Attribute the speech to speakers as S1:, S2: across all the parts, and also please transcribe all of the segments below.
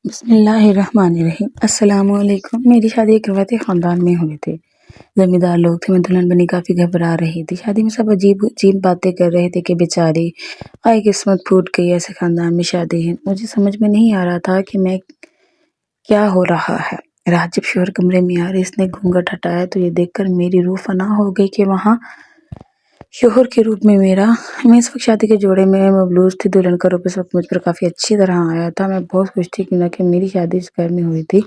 S1: بسم اللہ الرحمن الرحیم۔ السلام علیکم۔ میری شادی ایک روایتی خاندان میں ہوئی تھی۔ زمیندار لوگ تھے، میں دلہن بنی کافی گھبرا رہی تھی۔ شادی میں سب عجیب باتیں کر رہے تھے کہ بیچاری آئی قسمت پھوٹ گئی، ایسے خاندان میں شادی ہے۔ مجھے سمجھ میں نہیں آ رہا تھا کہ میں کیا ہو رہا ہے۔ رات جب شوہر کمرے میں آ رہے، اس نے گھونگھٹ ہٹایا تو یہ دیکھ کر میری روح فنا ہو گئی کہ وہاں شوہر کے روپ میں میں اس وقت شادی کے جوڑے میں ملبوس تھی۔ دلہن کا روپ اس وقت مجھ پر کافی اچھی طرح آیا تھا۔ میں بہت خوش تھی کہ میری شادی اس گھر میں ہوئی تھی۔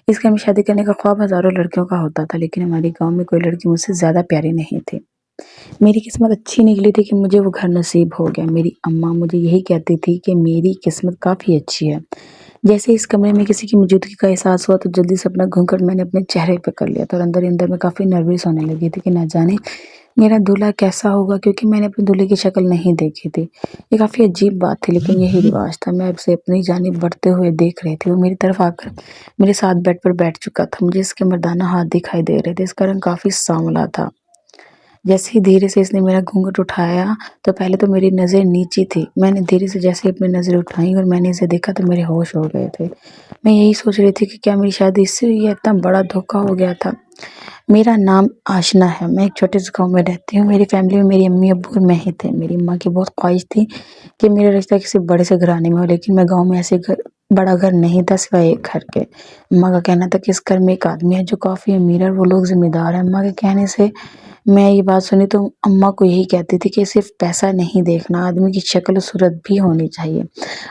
S1: اس گھر میں شادی کرنے کا خواب ہزاروں لڑکیوں کا ہوتا تھا، لیکن ہماری گاؤں میں کوئی لڑکی مجھ سے زیادہ پیاری نہیں تھی۔ میری قسمت اچھی نکلی تھی کہ مجھے وہ گھر نصیب ہو گیا۔ میری اماں مجھے یہی کہتی تھی کہ میری قسمت کافی اچھی ہے۔ جیسے اس کمرے میں کسی کی موجودگی کا احساس ہوا تو جلدی سے اپنا گھونگھٹ میں نے اپنے چہرے پہ کر لیا تھا، اور اندر اندر میں کافی نروس ہونے لگی تھی کہ نہ جانے میرا دولہا کیسا ہوگا، کیونکہ میں نے اپنے دولہے کی شکل نہیں دیکھی تھی۔ یہ کافی عجیب بات تھی، لیکن یہی رواج تھا۔ میں اسے اپنی جانب بڑھتے ہوئے دیکھ رہی تھی۔ وہ میری طرف آ کر میرے ساتھ بیڈ پر بیٹھ چکا تھا۔ مجھے اس کے مردانہ ہاتھ دکھائی دے رہے تھے۔ اس کا رنگ کافی سانولا تھا۔ جیسے ہی دھیرے سے اس نے میرا گھونگھٹ اٹھایا تو پہلے تو میری نظر نیچی تھی۔ میں نے دھیرے سے جیسے اپنی نظر اٹھائی اور میں نے اسے دیکھا تو میرے ہوش ہو گئے تھے۔ میں یہی سوچ رہی تھی کہ کیا میری شادی اس سے ہوئی ہے؟ اتنا بڑا دھوکہ ہو گیا تھا۔ میرا نام آشنا ہے۔ میں ایک چھوٹے سے گاؤں میں رہتی ہوں۔ میری فیملی میں میری امی ابو اور میں ہی تھے۔ میری ماں کی بہت خواہش تھی کہ میرا رشتہ کسی بڑے سے گھرانے میں ہو، لیکن میں گاؤں میں ایسے بڑا گھر نہیں تھا سوائے ایک گھر کے۔ اماں کا کہنا تھا کہ اس گھر میں ایک آدمی ہے جو کافی امیر ہے اور وہ لوگ ذمہ دار ہیں۔ اماں کے کہنے سے میں یہ بات سنی تو اماں کو یہی کہتی تھی کہ صرف پیسہ نہیں دیکھنا، آدمی کی شکل و صورت بھی ہونی چاہیے۔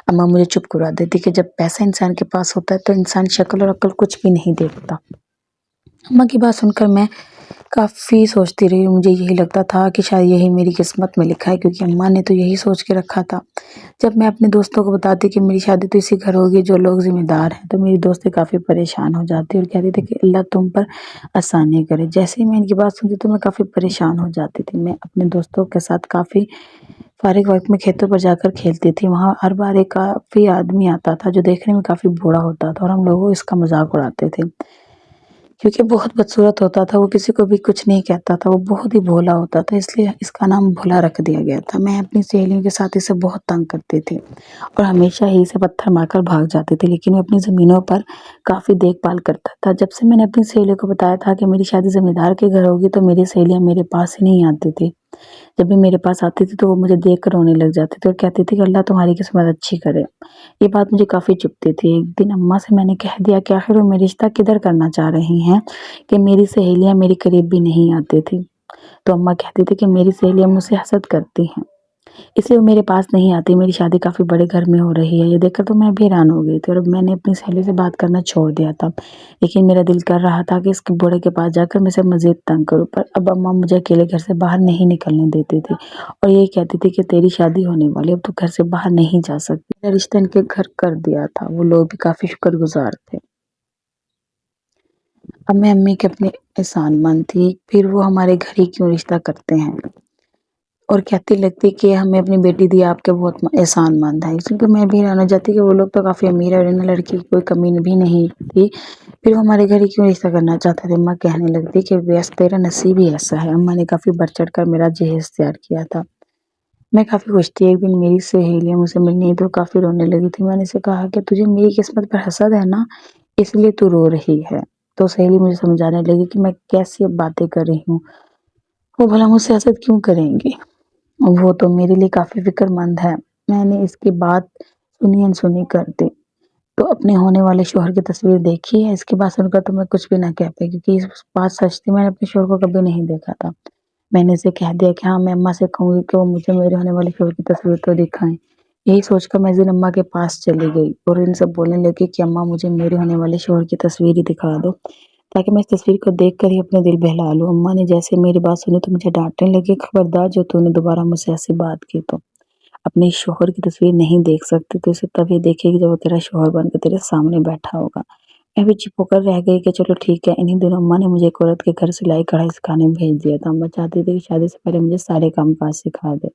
S1: اماں مجھے چپ کرا دیتی کہ جب پیسہ انسان کے پاس ہوتا ہے تو انسان شکل اور عقل کچھ بھی نہیں دیکھتا۔ اماں کی بات سن کر میں کافی سوچتی رہی۔ مجھے یہی لگتا تھا کہ شاید یہی میری قسمت میں لکھا ہے، کیونکہ اماں نے تو یہی سوچ کے رکھا تھا۔ جب میں اپنے دوستوں کو بتاتی کہ میری شادی تو اسی گھر ہوگی جو لوگ ذمہ دار ہیں، تو میری دوستیں کافی پریشان ہو جاتی اور کہتی تھی کہ اللہ تم پر آسانی کرے۔ جیسے ہی میں ان کی بات سنتی تو میں کافی پریشان ہو جاتی تھی۔ میں اپنے دوستوں کے ساتھ کافی فارغ وقت میں کھیتوں پر جا کر کھیلتی تھی۔ وہاں ہر بار ایک کافی آدمی آتا تھا جو دیکھنے میں کافی بوڑھا ہوتا تھا، اور ہم لوگوں اس کا مذاق اڑاتے تھے کیونکہ بہت بدصورت ہوتا تھا۔ وہ کسی کو بھی کچھ نہیں کہتا تھا، وہ بہت ہی بھولا ہوتا تھا، اس لیے اس کا نام بھولا رکھ دیا گیا تھا۔ میں اپنی سہیلیوں کے ساتھ اسے بہت تنگ کرتی تھی اور ہمیشہ ہی اسے پتھر مار کر بھاگ جاتی تھی، لیکن وہ اپنی زمینوں پر کافی دیکھ بھال کرتا تھا۔ جب سے میں نے اپنی سہیلیوں کو بتایا تھا کہ میری شادی زمین دار کے گھر ہوگی تو میری سہیلیاں میرے پاس ہی نہیں آتی تھی۔ جب بھی میرے پاس آتی تھی تو وہ مجھے دیکھ کر رونے لگ جاتی تھی اور کہتی تھی کہ اللہ تمہاری قسمت اچھی کرے۔ یہ بات مجھے کافی چبھتی تھی۔ ایک دن اماں سے میں نے کہہ دیا کہ آخر وہ میرا رشتہ کدھر کرنا چاہ رہی ہیں کہ میری سہیلیاں میری قریب بھی نہیں آتی تھی۔ تو اماں کہتی تھی کہ میری سہیلیاں مجھ سے حسد کرتی ہیں، اس لیے وہ میرے پاس نہیں آتی۔ میری شادی کافی بڑے گھر میں ہو رہی ہے، یہ دیکھ کر تو میں بھی حیران ہو گئی تھی اور میں نے اپنی سہیلی سے بات کرنا چھوڑ دیا تھا، لیکن میرا دل کر رہا تھا کہ اس بوڑھے کے پاس جا کر میں اسے مزید تنگ کروں۔ پر اب اماں مجھے اکیلے گھر سے باہر نہیں نکلنے دیتی تھی اور یہ کہتی تھی کہ تیری شادی ہونے والی، اب تو گھر سے باہر نہیں جا سکتی۔ میرا رشتہ ان کے گھر کر دیا تھا۔ وہ لوگ بھی کافی شکر گزار تھے۔ اب میں امی کے اپنے احسان مند تھی، پھر وہ ہمارے گھر ہی کیوں رشتہ کرتے ہیں اور کہتی لگتی کہ ہمیں اپنی بیٹی دی، آپ کے بہت احسان مند ہے۔ اس لیے میں بھی حیران ہو جاتی کہ وہ لوگ تو کافی امیر ہے اور ان لڑکی کی کوئی کمی بھی نہیں تھی، پھر وہ ہمارے گھر ہی کیوں رشتہ کرنا چاہتا تھا۔ اماں کہنے لگتی کہ ویسے تیرا نصیب ہی ایسا ہے۔ اماں نے کافی بڑھ چڑھ کر میرا جہیز تیار کیا تھا۔ میں کافی خوش تھی۔ ایک دن میری سہیلیاں مجھ سے ملنی تو کافی رونے لگی تھی۔ میں نے اسے کہا کہ تجھے میری قسمت پر حسد ہے نا، اس لیے تو رو رہی ہے۔ تو سہیلی مجھے سمجھانے لگی کہ میں کیسی اب باتیں کر رہی ہوں، وہ بھلا مجھ سے حسد کیوں کریں گی، وہ تو میرے لیے کافی فکر مند ہے۔ میں نے اس کی بات سنی انسنی کر دی تو اپنے ہونے والے شوہر کی تصویر دیکھی ہے۔ اس کی بات سن کر تو میں کچھ بھی نہ کہہ پائی، کیونکہ اس بات سچ تھی، میں نے اپنے شوہر کو کبھی نہیں دیکھا تھا۔ میں نے اسے کہہ دیا کہ ہاں، میں اماں سے کہوں گی کہ وہ مجھے میرے ہونے والے شوہر کی تصویر تو دکھائیں۔ یہی سوچ کر میں اس دن اماں کے پاس چلی گئی اور ان سے بولنے لگی کہ اماں مجھے میرے ہونے والے شوہر کی تصویر ہی دکھا دو، تاکہ میں اس تصویر کو دیکھ کر ہی اپنے دل بہلا لوں۔ اماں نے جیسے میری بات سنی تو مجھے ڈانٹنے لگی، خبردار جو تو نے دوبارہ مجھ سے ایسی بات کی تو اپنے شوہر کی تصویر نہیں دیکھ سکتی، تو اسے تبھی دیکھے گی جب وہ تیرا شوہر بن کے تیرے سامنے بیٹھا ہوگا۔ میں بھی چپ ہو کر رہ گئی کہ چلو ٹھیک ہے۔ انہی دنوں اماں نے مجھے ایک عورت کے گھر سلائی کڑھائی سکھانے بھیج دیا تھا۔ اماں چاہتی تھی کہ شادی سے پہلے مجھے سارے کام کاج سکھا دے۔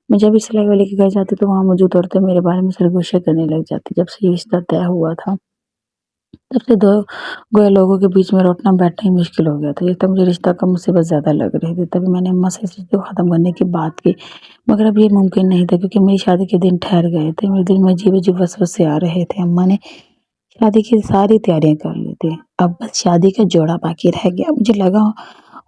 S1: میں جب اس سلائی والے کے گھر جاتی تو وہاں موجود عورتیں میرے بارے میں سرگوشے کرنے لگ جاتی۔ جب سے یہ رشتہ طے ہوا تھا تب سے دو گویا لوگوں کے بیچ میں اٹھنا بیٹھنا ہی مشکل ہو گیا تھا۔ یہ تب مجھے رشتہ کا مصیبت زیادہ لگ رہی تھی۔ تبھی میں نے اماں سے اس رشتے کو ختم کرنے کی بات کی، مگر اب یہ ممکن نہیں تھا کیونکہ میری شادی کے دن ٹھہر گئے تھے۔ میرے دل میں عجیب عجیب وسوسے آ رہے تھے۔ اماں نے شادی کی ساری تیاریاں کر لی تھی، اب بس شادی کا جوڑا باقی رہ گیا۔ مجھے لگا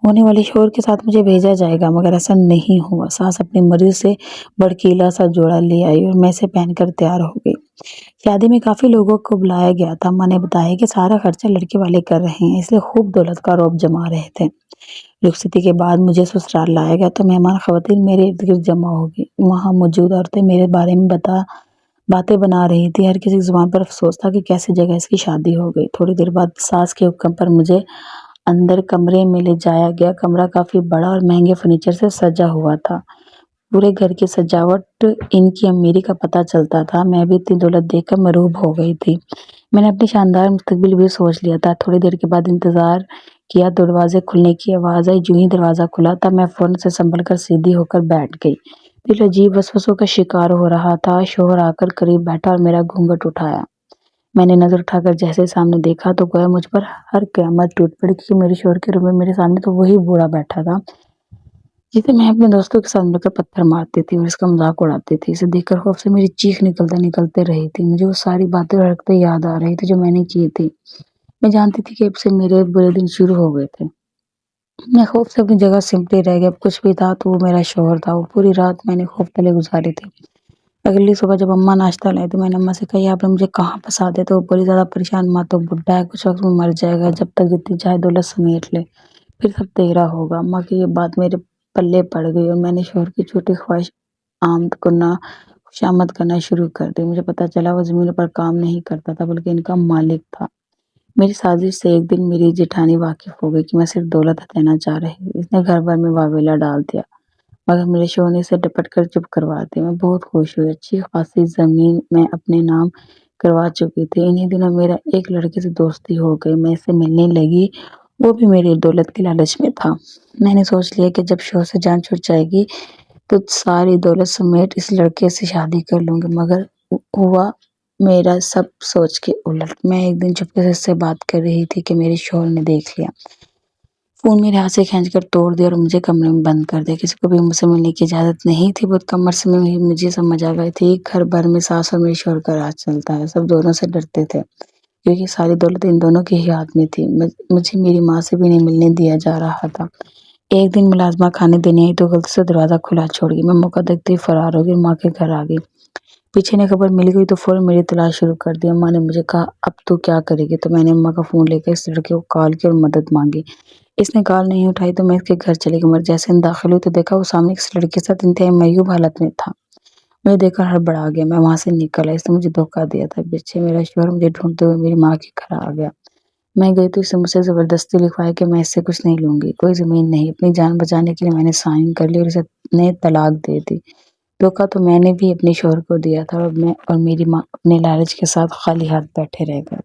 S1: ہونے والے شوہر کے ساتھ مجھے بھیجا جائے گا، مگر ایسا نہیں ہوا۔ ساس اپنی مرضی سے بڑکیلا سا جوڑا لے آئی اور میں اسے پہن کر تیار ہو گئی۔ شادی میں کافی لوگوں کو بلایا گیا تھا۔ ماں نے بتایا کہ سارا خرچہ لڑکے والے کر رہے ہیں، اس لیے خوب دولت کا رعب جما رہے تھے۔ رخصتی کے بعد مجھے سسرال لایا گیا تو مہمان خواتین میرے ارد گرد جمع ہو گئی۔ وہاں موجود عورتیں میرے بارے میں باتیں بنا رہی تھی۔ ہر کسی کی زبان پر افسوس تھا کہ کیسے جگہ اس کی شادی ہو گئی۔ تھوڑی دیر بعد ساس کے حکم پر مجھے اندر کمرے میں لے جایا گیا۔ کمرہ کافی بڑا اور مہنگے فرنیچر سے سجا ہوا تھا۔ پورے گھر کی سجاوٹ ان کی امیری کا پتہ چلتا تھا۔ میں بھی اتنی دولت دیکھ کر مرعوب ہو گئی تھی۔ میں نے اپنی شاندار مستقبل بھی سوچ لیا تھا۔ تھوڑی دیر کے بعد انتظار کیا، دروازے کھلنے کی آواز آئی۔ جو ہی دروازہ کھلا تھا میں فوراً سے سنبھل کر سیدھی ہو کر بیٹھ گئی۔ دل عجیب وسوسوں کا شکار ہو رہا تھا۔ شوہر آ کر قریب بیٹھا اور میرا گھونگھٹ اٹھایا۔ میں نے نظر اٹھا کر جیسے سامنے دیکھا تو گویا مجھ پر ہر قیامت ٹوٹ پڑی، کیونکہ میرے شوہر کے روم میں میرے سامنے تو وہی بوڑھا بیٹھا تھا جسے میں اپنے دوستوں کے ساتھ مل کر پتھر مارتی تھی اور اس کا مذاق اڑاتی تھی۔ اسے دیکھ کر خوف سے میری چیخ نکلتے رہی تھی۔ مجھے وہ ساری باتیں اور حرکتیں یاد آ رہی تھی جو میں نے کی تھی۔ میں جانتی تھی کہ اب سے میرے برے دن شروع ہو گئے تھے۔ میں خوف سے اپنی جگہ سمٹے رہ گیا۔ اب کچھ بھی تھا تو وہ میرا شوہر تھا۔ وہ پوری رات میں نے خوف تلے گزاری تھی۔ اگلی صبح جب اماں ناشتہ لائی تو میں نے اماں سے کہا، آپ نے مجھے کہاں پھنسا دیا؟ تو وہ بڑی زیادہ پریشان، ماں تو بڈھا ہے، کچھ وقت میں مر جائے گا، جب تک جتنی چاہے دولت سمیٹ لے، پھر سب تیرا ہوگا۔ اماں کی یہ بات میرے پلے پڑ گئی اور میں نے شوہر کی چھوٹی خواہش خوشامد کرنا شروع کر دی۔ مجھے پتا چلا وہ زمین پر کام نہیں کرتا تھا بلکہ ان کا مالک تھا۔ میری سازش سے ایک دن میری جیٹھانی واقف ہو گئی کہ میں صرف دولت ہتھینا چاہ رہی تھی۔ اس نے گھر بھر میں واویلا ڈال دیا، مگر میرے شوہر نے اسے ڈپٹ کر چپ کروا دیا۔ میں بہت خوش ہوئی۔ اچھی خاصی زمین میں اپنے نام کروا چکی تھی۔ انہی دنوں میرا ایک لڑکے سے دوستی ہو گئی۔ میں اس سے ملنے لگی، وہ بھی میری دولت کی لالچ میں تھا۔ میں نے سوچ لیا کہ جب شوہر سے جان چھوٹ جائے گی تو ساری دولت سمیت اس لڑکے سے شادی کر لوں گی، مگر ہوا میرا سب سوچ کے الٹ۔ میں ایک دن چپکے سے اس سے بات کر رہی تھی کہ میرے شوہر نے دیکھ لیا۔ فون میرے ہاتھ سے کھینچ کر توڑ دیا اور مجھے کمرے میں بند کر دیا۔ کسی کو بھی مجھ سے ملنے کی اجازت نہیں تھی۔ بہت کم عرصے میں مجھے سمجھ آ گئی تھی گھر بھر میں ساس اور میرے شوہر کا راج چلتا ہے۔ سب دونوں سے ڈرتے تھے کیونکہ ساری دولت ان دونوں کے ہی ہاتھ میں تھی۔ مجھے میری ماں سے بھی نہیں ملنے دیا جا رہا تھا۔ ایک دن ملازمہ کھانے دینے آئی تو غلطی سے دروازہ کھلا چھوڑ گئی۔ میں موقع دیکھتے ہی فرار ہو گئی اور ماں کے گھر آ گئی۔ پیچھے نے خبر مل گئی تو فوراً میری تلاش شروع کر دی۔ اماں نے مجھے کہا، اب تو کیا کرے گی؟ تو میں نے اماں کا فون لے کر اس لڑکے کو کال کی اور مدد مانگی۔ اس نے کال نہیں اٹھائی تو میں اس کے گھر چلی گئی، مگر جیسے داخل ہوئی تو دیکھا وہ سامنے اس لڑکے کے ساتھ انتہائی معیوب حالت میں تھا۔ مجھے دیکھ کر ہڑبڑا گیا۔ میں وہاں سے نکل آئی۔ اس نے مجھے دھوکہ دیا تھا۔ پیچھے میرا شوہر مجھے ڈھونڈتے ہوئے میری ماں کے گھر آ گیا۔ میں گئی تو اسے مجھ سے زبردستی لکھوایا کہ میں اس سے کچھ نہیں لوں گی، کوئی زمین نہیں۔ اپنی جان بچانے کے لیے میں نے سائن کر لی اور اسے نے طلاق دے دی۔ دھوکہ تو میں نے بھی اپنے شوہر کو دیا تھا اور میں اور میری ماں اپنے لالچ کے ساتھ خالی ہاتھ بیٹھے رہ گئے۔